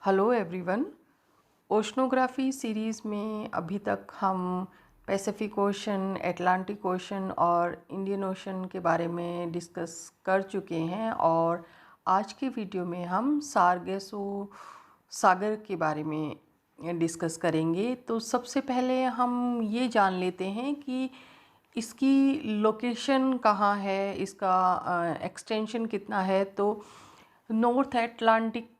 Hello everyone. Oceanography series में अभी तक हम पैसिफिक ओशन, अटलांटिक ओशन और इंडियन ओशन के बारे में डिस्कस कर चुके हैं और आज के वीडियो में हम सारगेसो सागर के बारे में डिस्कस करेंगे। तो सबसे पहले हम ये जान लेते हैं कि इसकी लोकेशन कहाँ है, इसका एक्सटेंशन कितना है। तो नॉर्थ अटलांटिक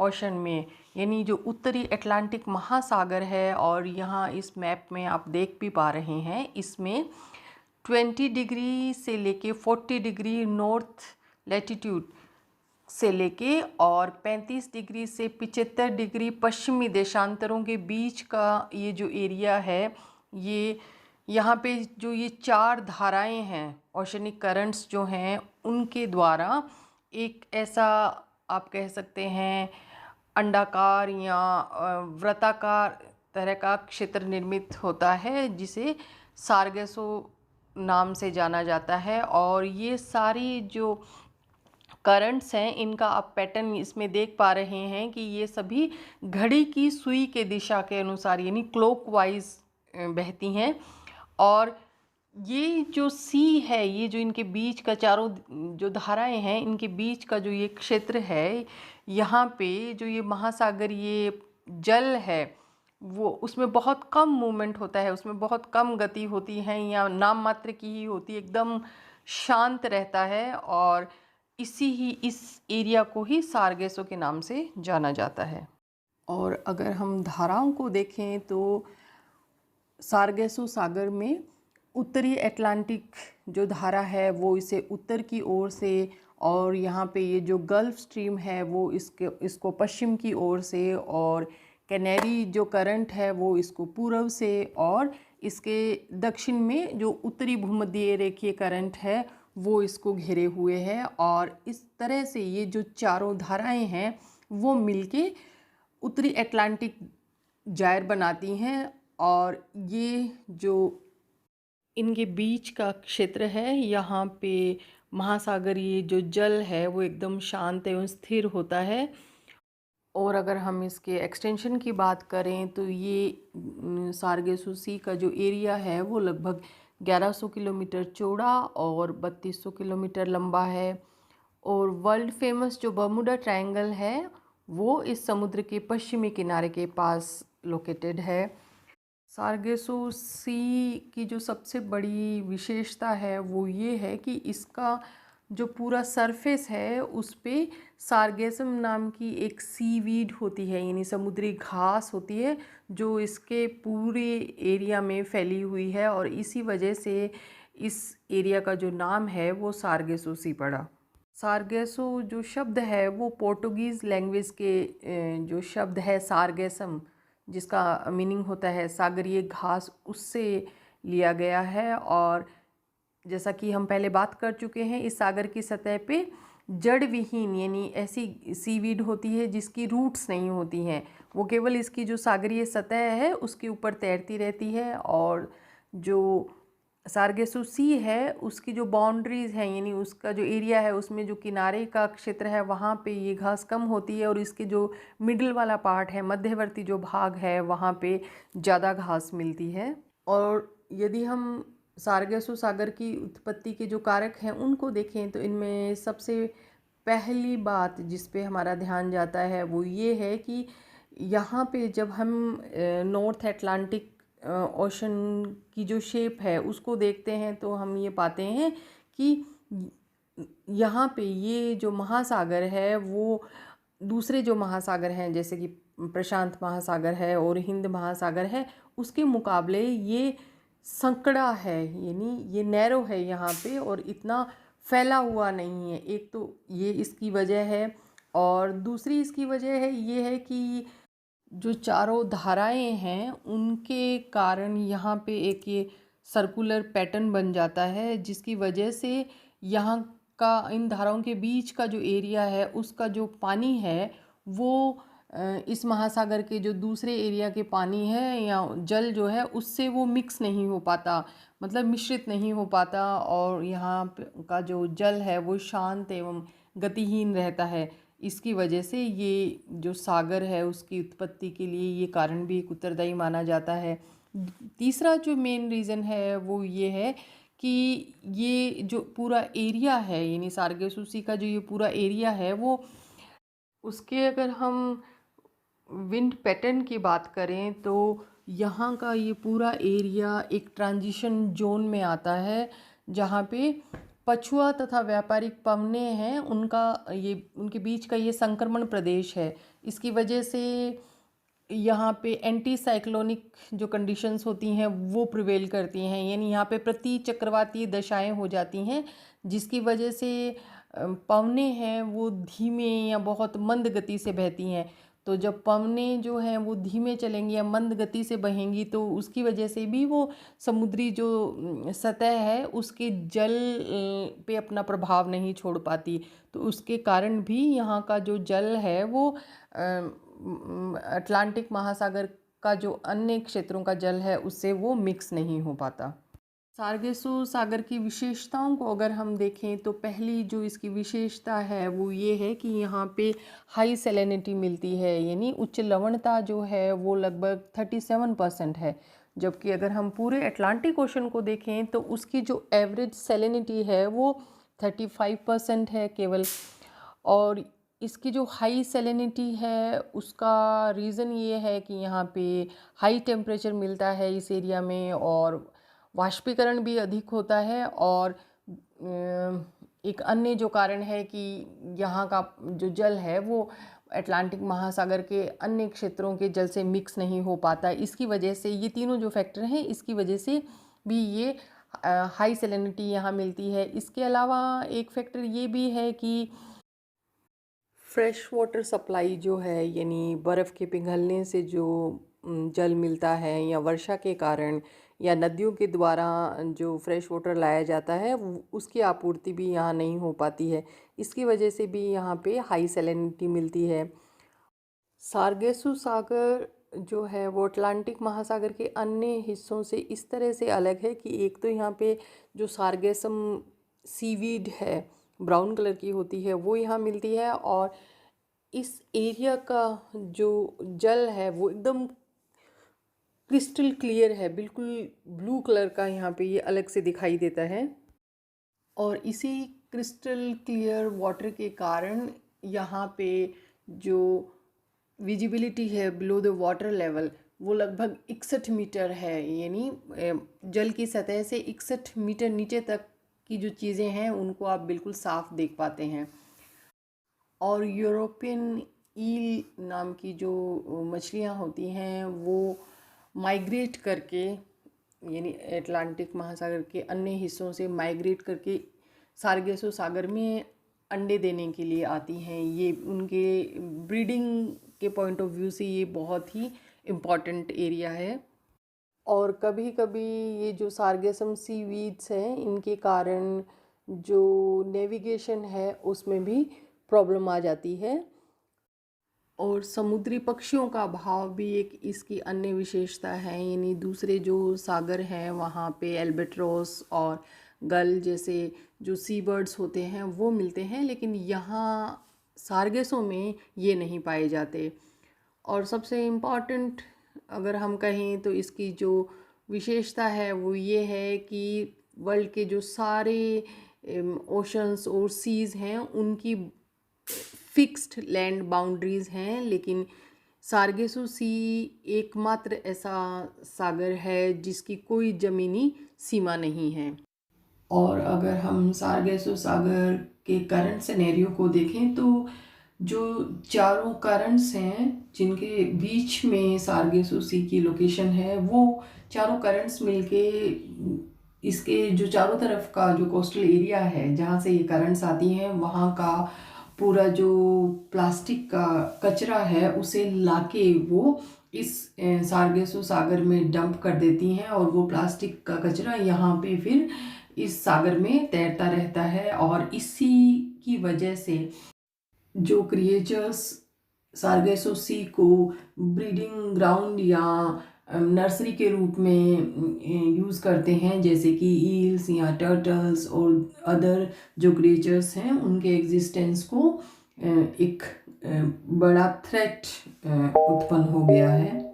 ओशन में, यानी जो उत्तरी अटलांटिक महासागर है, और यहाँ इस मैप में आप देख भी पा रहे हैं, इसमें 20 डिग्री से लेके 40 डिग्री नॉर्थ लैटिट्यूड से लेके और 35 डिग्री से 75 डिग्री पश्चिमी देशांतरों के बीच का ये जो एरिया है, ये यहाँ पे जो ये चार धाराएं हैं, ओशनिक करंट्स जो हैं, उनके द्वारा एक ऐसा आप कह सकते हैं अंडाकार या वृत्ताकार तरह का क्षेत्र निर्मित होता है, जिसे सारगेसो नाम से जाना जाता है। और ये सारी जो करंट्स हैं, इनका आप पैटर्न इसमें देख पा रहे हैं कि ये सभी घड़ी की सुई के दिशा के अनुसार यानी क्लॉकवाइज बहती हैं। और ये जो सी है, ये जो इनके बीच का चारों जो धाराएं हैं, इनके बीच का जो ये क्षेत्र है, यहाँ पे जो ये महासागर, ये जल है, वो उसमें बहुत कम मूवमेंट होता है, उसमें बहुत कम गति होती है या नाम मात्र की ही होती है, एकदम शांत रहता है। और इस एरिया को ही सारगेसो के नाम से जाना जाता है। और अगर हम धाराओं को देखें तो सारगेसो सागर में उत्तरी अटलांटिक जो धारा है वो इसे उत्तर की ओर से, और यहाँ पे ये जो गल्फ स्ट्रीम है वो इसको पश्चिम की ओर से, और कैनेरी जो करंट है वो इसको पूर्व से, और इसके दक्षिण में जो उत्तरी भूमध्य रेखीय करंट है वो इसको घेरे हुए है। और इस तरह से ये जो चारों धाराएं हैं वो मिलके उत्तरी अटलांटिक जायर बनाती हैं। और ये जो इनके बीच का क्षेत्र है, यहाँ पे महासागरीय जो जल है वो एकदम शांत एवं स्थिर होता है। और अगर हम इसके एक्सटेंशन की बात करें तो ये सारगेसो सी का जो एरिया है वो लगभग 1100 किलोमीटर चौड़ा और 3200 किलोमीटर लंबा है। और वर्ल्ड फेमस जो बर्मुडा ट्रायंगल है वो इस समुद्र के पश्चिमी किनारे के पास लोकेटेड है। सारगेसो सी की जो सबसे बड़ी विशेषता है वो ये है कि इसका जो पूरा सरफेस है उस पे सारगेसम नाम की एक सीवीड होती है, यानी समुद्री घास होती है, जो इसके पूरे एरिया में फैली हुई है। और इसी वजह से इस एरिया का जो नाम है वो सारगेसो सी पड़ा। सारगेसो जो शब्द है वो पोर्टुगीज़ लैंग्वेज के जो शब्द है सारगेसम, जिसका मीनिंग होता है सागरीय घास, उससे लिया गया है। और जैसा कि हम पहले बात कर चुके हैं, इस सागर की सतह पे जड़ विहीन यानी ऐसी सीवीड होती है जिसकी रूट्स नहीं होती हैं, वो केवल इसकी जो सागरीय सतह है उसके ऊपर तैरती रहती है। और जो सारगेसो सी है उसकी जो बाउंड्रीज़ हैं, यानी उसका जो एरिया है उसमें जो किनारे का क्षेत्र है वहाँ पे ये घास कम होती है, और इसके जो मिडिल वाला पार्ट है, मध्यवर्ती जो भाग है, वहाँ पे ज़्यादा घास मिलती है। और यदि हम सारगेसो सागर की उत्पत्ति के जो कारक हैं उनको देखें तो इनमें सबसे पहली बात जिस पे हमारा ध्यान जाता है वो ये है कि यहाँ पे जब हम नॉर्थ अटलांटिक ओशन की जो शेप है उसको देखते हैं तो हम ये पाते हैं कि यहाँ पे ये जो महासागर है वो दूसरे जो महासागर हैं, जैसे कि प्रशांत महासागर है और हिंद महासागर है, उसके मुकाबले ये संकड़ा है, यानी ये नैरो है यहाँ पे और इतना फैला हुआ नहीं है। एक तो ये इसकी वजह है, और दूसरी इसकी वजह है ये है कि जो चारों धाराएं हैं उनके कारण यहाँ पे एक ये सर्कुलर पैटर्न बन जाता है, जिसकी वजह से यहाँ का इन धाराओं के बीच का जो एरिया है उसका जो पानी है वो इस महासागर के जो दूसरे एरिया के पानी है या जल जो है उससे वो मिक्स नहीं हो पाता, मतलब मिश्रित नहीं हो पाता, और यहाँ का जो जल है वो शांत एवं गतिहीन रहता है। इसकी वजह से ये जो सागर है उसकी उत्पत्ति के लिए ये कारण भी एक उत्तरदायी माना जाता है। तीसरा जो मेन रीज़न है वो ये है कि ये जो पूरा एरिया है, यानी सारगेसु सी का जो ये पूरा एरिया है वो, उसके अगर हम विंड पैटर्न की बात करें तो यहाँ का ये पूरा एरिया एक ट्रांजिशन जोन में आता है, जहाँ पे पछुआ तथा व्यापारिक पवने हैं उनके बीच का ये संक्रमण प्रदेश है। इसकी वजह से यहाँ पे एंटी साइक्लोनिक जो कंडीशंस होती हैं वो प्रिवेल करती हैं, यानी यहाँ पे प्रति चक्रवातीय दशाएं हो जाती हैं, जिसकी वजह से पवने हैं वो धीमे या बहुत मंद गति से बहती हैं। तो जब पवने जो हैं वो धीमे चलेंगी या मंद गति से बहेंगी तो उसकी वजह से भी वो समुद्री जो सतह है उसके जल पे अपना प्रभाव नहीं छोड़ पाती। तो उसके कारण भी यहाँ का जो जल है वो अटलांटिक महासागर का जो अन्य क्षेत्रों का जल है उससे वो मिक्स नहीं हो पाता। सारगेसु सागर की विशेषताओं को अगर हम देखें तो पहली जो इसकी विशेषता है वो ये है कि यहाँ पे हाई सेलेनिटी मिलती है, यानी उच्च लवणता जो है वो लगभग 37% है। जबकि अगर हम पूरे अटलांटिक ओशन को देखें तो उसकी जो एवरेज सेलेनिटी है वो 35% है केवल। और इसकी जो हाई सेलेनिटी है उसका रीज़न ये है कि यहाँ पे हाई टेम्परेचर मिलता है इस एरिया में और वाष्पीकरण भी अधिक होता है। और एक अन्य जो कारण है कि यहाँ का जो जल है वो अटलांटिक महासागर के अन्य क्षेत्रों के जल से मिक्स नहीं हो पाता। इसकी वजह से ये तीनों जो फैक्टर हैं इसकी वजह से भी ये हाई सेलेनिटी यहाँ मिलती है। इसके अलावा एक फैक्टर ये भी है कि फ्रेश वाटर सप्लाई जो है, यानी बर्फ़ के पिघलने से जो जल मिलता है या वर्षा के कारण या नदियों के द्वारा जो फ्रेश वाटर लाया जाता है उसकी आपूर्ति भी यहाँ नहीं हो पाती है। इसकी वजह से भी यहाँ पे हाई सैलिनिटी मिलती है। सारगेसु सागर जो है वो अटलांटिक महासागर के अन्य हिस्सों से इस तरह से अलग है कि एक तो यहाँ पे जो सारगेसम सीवीड है ब्राउन कलर की होती है वो यहाँ मिलती है, और इस एरिया का जो जल है वो एकदम क्रिस्टल क्लियर है, बिल्कुल ब्लू कलर का यहाँ पे ये अलग से दिखाई देता है। और इसी क्रिस्टल क्लियर वाटर के कारण यहाँ पे जो विजिबिलिटी है बिलो द वाटर लेवल वो लगभग 61 मीटर है, यानी जल की सतह से 61 मीटर नीचे तक की जो चीज़ें हैं उनको आप बिल्कुल साफ देख पाते हैं। और यूरोपियन ईल नाम की जो मछलियाँ होती हैं वो माइग्रेट करके, यानी अटलांटिक महासागर के अन्य हिस्सों से माइग्रेट करके सारगेसु सागर में अंडे देने के लिए आती हैं। ये उनके ब्रीडिंग के पॉइंट ऑफ व्यू से ये बहुत ही इम्पॉर्टेंट एरिया है। और कभी कभी ये जो सारगेसम सीवीड्स हैं इनके कारण जो नेविगेशन है उसमें भी प्रॉब्लम आ जाती है। और समुद्री पक्षियों का अभाव भी एक इसकी अन्य विशेषता है, यानी दूसरे जो सागर हैं वहाँ पे एल्बेट्रोस और गल जैसे जो सी बर्ड्स होते हैं वो मिलते हैं, लेकिन यहाँ सारगेसों में ये नहीं पाए जाते। और सबसे इम्पॉर्टेंट अगर हम कहें तो इसकी जो विशेषता है वो ये है कि वर्ल्ड के जो सारे ओशंस और सीज़ हैं उनकी फिक्स्ड लैंड बाउंड्रीज़ हैं, लेकिन सारगेसु सी एकमात्र ऐसा सागर है जिसकी कोई ज़मीनी सीमा नहीं है। और अगर हम सारगेसु सागर के करंट सिनेरियो को देखें तो जो चारों करंट्स हैं जिनके बीच में सारगेसु सी की लोकेशन है वो चारों करंट्स मिलके इसके जो चारों तरफ का जो कोस्टल एरिया है जहाँ से ये करंट्स आती हैं वहाँ का पूरा जो प्लास्टिक का कचरा है उसे लाके वो इस सारगेसु सागर में डंप कर देती हैं, और वो प्लास्टिक का कचरा यहाँ पे फिर इस सागर में तैरता रहता है। और इसी की वजह से जो क्रिएचर्स सारगेसु सी को ब्रीडिंग ग्राउंड या नर्सरी के रूप में यूज़ करते हैं, जैसे कि ईल्स या टर्टल्स और अदर जो क्रिएचर्स हैं उनके एग्जिस्टेंस को एक बड़ा थ्रेट उत्पन्न हो गया है।